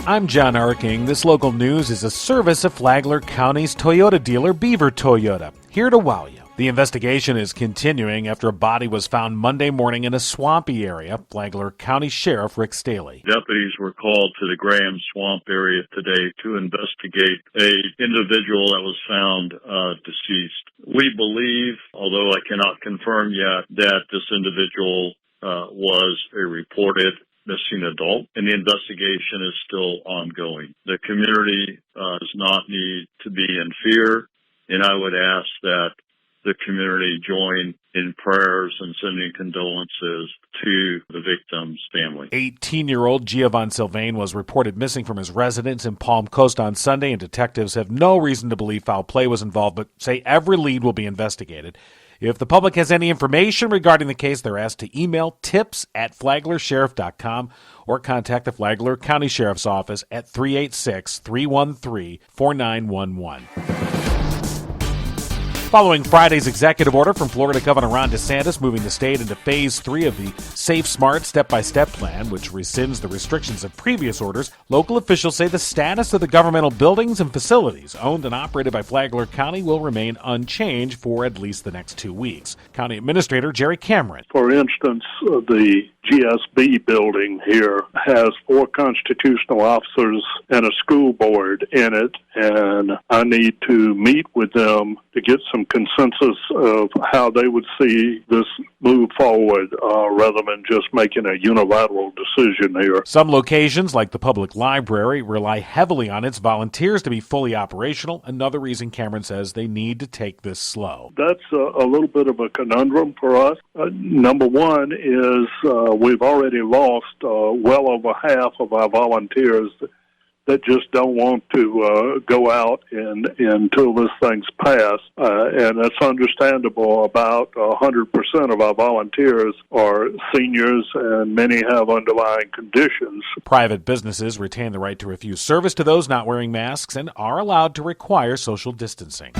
I'm John Arking. This local news is a service of Flagler County's Toyota dealer, Beaver Toyota, here to wow you. The investigation is continuing after a body was found Monday morning in a swampy area. Flagler County Sheriff Rick Staley. Deputies were called to the Graham Swamp area today to investigate an individual that was found deceased. We believe, although I cannot confirm yet, that this individual was a reported missing adult, and the investigation is still ongoing. The community does not need to be in fear, and I would ask that the community join in prayers and sending condolences to the victim's family. 18-year-old Giovanni Sylvain was reported missing from his residence in Palm Coast on Sunday, and detectives have no reason to believe foul play was involved, but say every lead will be investigated. If the public has any information regarding the case, they're asked to email tips@flaglersheriff.com or contact the Flagler County Sheriff's Office at 386-313-4911. Following Friday's executive order from Florida Governor Ron DeSantis moving the state into Phase 3 of the Safe Smart Step-by-Step Plan, which rescinds the restrictions of previous orders, local officials say the status of the governmental buildings and facilities owned and operated by Flagler County will remain unchanged for at least the next 2 weeks. County Administrator Jerry Cameron. For instance, the GSB building here has 4 constitutional officers and a school board in it, and I need to meet with them to get some consensus of how they would see this move forward rather than just making a unilateral decision here. Some locations, like the public library, rely heavily on its volunteers to be fully operational. Another reason Cameron says they need to take this slow. That's a little bit of a conundrum for us. Number one is we've already lost well over half of our volunteers that just don't want to go out until this thing's passed. And it's understandable. About 100% of our volunteers are seniors, and many have underlying conditions. Private businesses retain the right to refuse service to those not wearing masks and are allowed to require social distancing.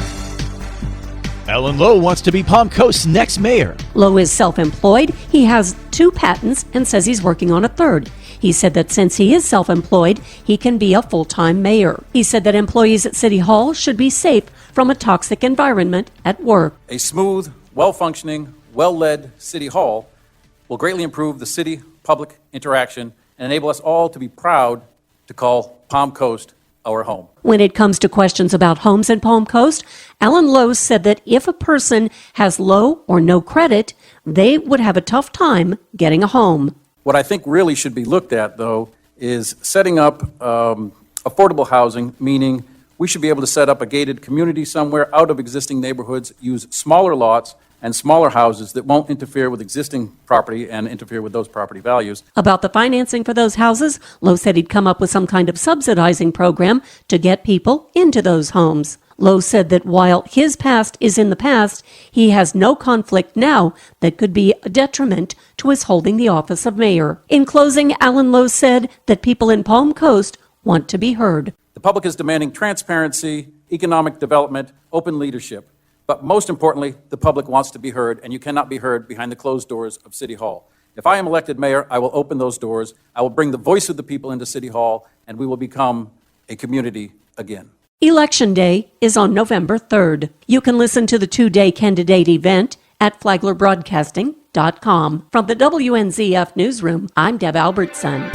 Alan Lowe wants to be Palm Coast's next mayor. Lowe is self-employed. He has 2 patents and says he's working on a 3rd. He said that since he is self-employed, he can be a full-time mayor. He said that employees at City Hall should be safe from a toxic environment at work. A smooth, well-functioning, well-led City Hall will greatly improve the city-public interaction and enable us all to be proud to call Palm Coast our home. When it comes to questions about homes in Palm Coast, Alan Lowe said that if a person has low or no credit, they would have a tough time getting a home. What I think really should be looked at, though, is setting up affordable housing, meaning we should be able to set up a gated community somewhere out of existing neighborhoods, use smaller lots and smaller houses that won't interfere with existing property and interfere with those property values. About the financing for those houses, Lowe said he'd come up with some kind of subsidizing program to get people into those homes. Lowe said that while his past is in the past, he has no conflict now that could be a detriment to his holding the office of mayor. In closing, Alan Lowe said that people in Palm Coast want to be heard. The public is demanding transparency, economic development, open leadership. But most importantly, the public wants to be heard, and you cannot be heard behind the closed doors of City Hall. If I am elected mayor, I will open those doors. I will bring the voice of the people into City Hall, and we will become a community again. Election Day is on November 3rd. You can listen to the 2-day candidate event at flaglerbroadcasting.com. From the WNZF Newsroom, I'm Deb Albertson.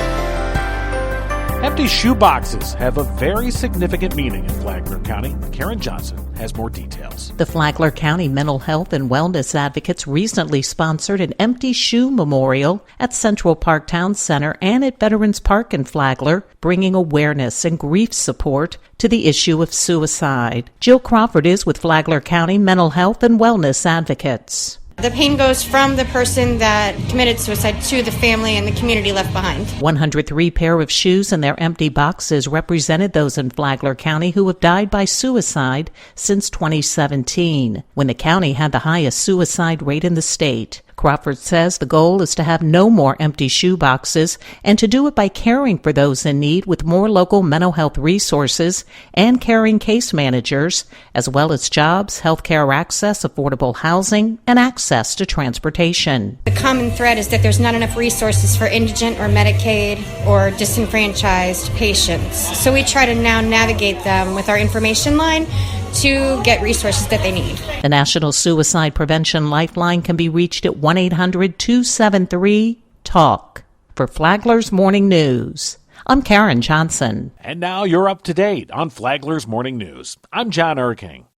Empty shoe boxes have a very significant meaning in Flagler County. Karen Johnson has more details. The Flagler County Mental Health and Wellness Advocates recently sponsored an empty shoe memorial at Central Park Town Center and at Veterans Park in Flagler, bringing awareness and grief support to the issue of suicide. Jill Crawford is with Flagler County Mental Health and Wellness Advocates. The pain goes from the person that committed suicide to the family and the community left behind. 103 pair of shoes in their empty boxes represented those in Flagler County who have died by suicide since 2017, when the county had the highest suicide rate in the state. Crawford says the goal is to have no more empty shoe boxes and to do it by caring for those in need with more local mental health resources and caring case managers, as well as jobs, healthcare access, affordable housing, and access to transportation. The common thread is that there's not enough resources for indigent or Medicaid or disenfranchised patients. So we try to now navigate them with our information line to get resources that they need. The National Suicide Prevention Lifeline can be reached at 1-800-273-TALK. For Flagler's Morning News, I'm Karen Johnson. And now you're up to date on Flagler's Morning News. I'm John Erking.